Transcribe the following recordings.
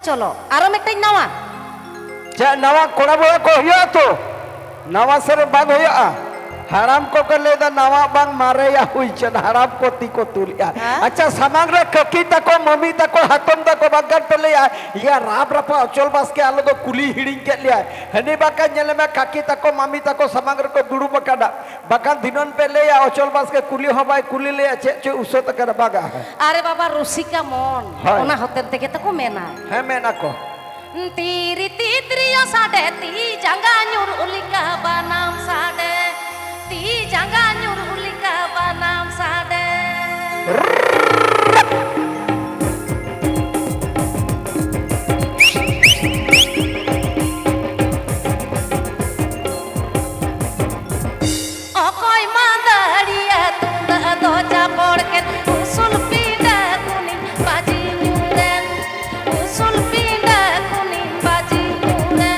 चलो आरो मिट्टी नवा चा नवा कोड़ा बोला को हिया तो नवा सरे बाग होया हराम को कर लेदा नवा बांग मारे या हुई चन हराम को ती को तुलिया अच्छा समग्र ककी तको मम्मी तको हतम तको बगन पे ले या राब रपा अचल बास के आलो तो कुली हिडिंग के लिया हने बाका जले में ककी तको मम्मी तको समग्र को गुरु बकाडा बकन दिनन पे ले या अचल बास के कुली हो बाय कुली ले चे चे उसो तक बागा है अरे बाबा रुसिका मन ओना होतेन तेके तको मेना है मेना को तीरी तीत्रियो साडे ती जंगा न्यूर उलिका बनाम साडे ती जंगा न्यूर उलिका बनाम साडे ओकोय मांदरिया तुंदा दोजा पड़ के उसूल पीड़ा कुनी बाजी न्यूरेन उसूल पीड़ा कुनी बाजी न्यूरेन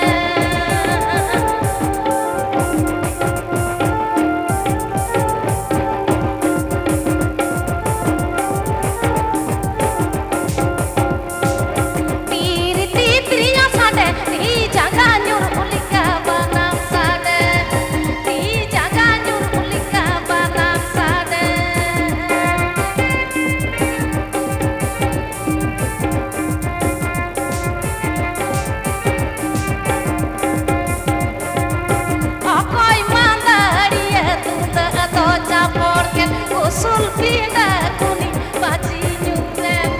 तीरी तीत्रिया साडे ती जंगा न्यूर उलिका बनाम साडे ती जंगा न्यूर उलिका बनाम साडे ओकोय मांदरिया तुंदा दोजा पड़ के उसूल पीड़ा कुनी बाजी न्यूरेन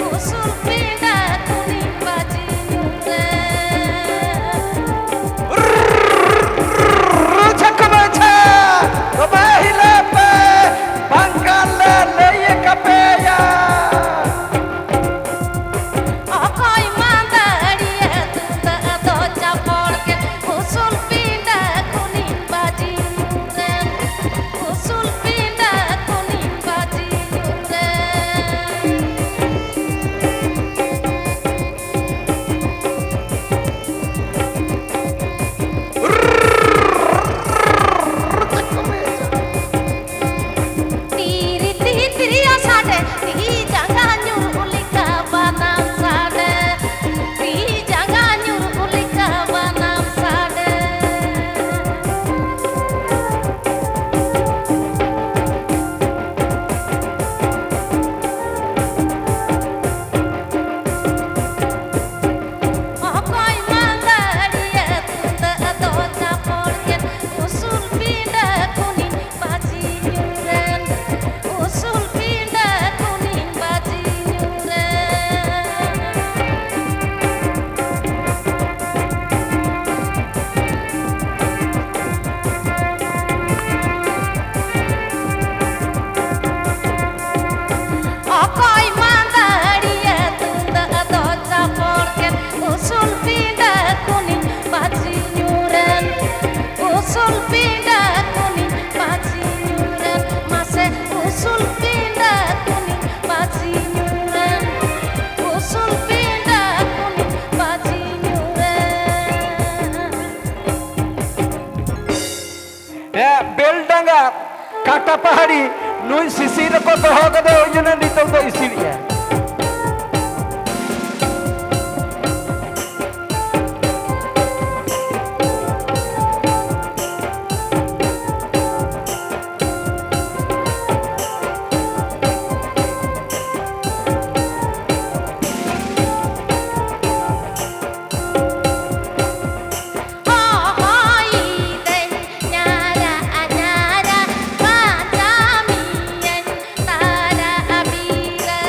उसूल पीड़ा कुनी बाजी न्यूरेन रुचक में छे तो बाहिले पे बंगाल ले ये कपेया ओकोय मांदरिया तुंदा दोजा पड़ के उसूल पीड़ा कुनी बाजी न्यूरेन उसूल पीड़ा कुनी बाजी न्यूरेन तीरी तीत्रिया साडे ती जंगा न्यूर उलिका बनाम साडे ती जंगा न्यूर उलिका बनाम साडे ओकोय मांदरिया तुंदा दोजा पड़ के उसूल पीड़ा कुनी बाजी न्यूरेन उसूल पीड़ा कुनी बाजी न्यूरेन ओकोय मांदरिया तुंदा दोजा पड़ के उसूल पीड़ा कुनी बाजी न्यूरेन उसूल पीड़ा कुनी बाजी न्यूरेन मासे उसूल पीड़ा कुनी बाजी न्यूरेन उसूल पीड़ा कुनी बाजी न्यूरेन बेलडंगा काटा पहाड़ी नुई सिसिर को तो हो गदे ओजने नितो तो इसीलिए hoy de ñara ñara macamien tara abira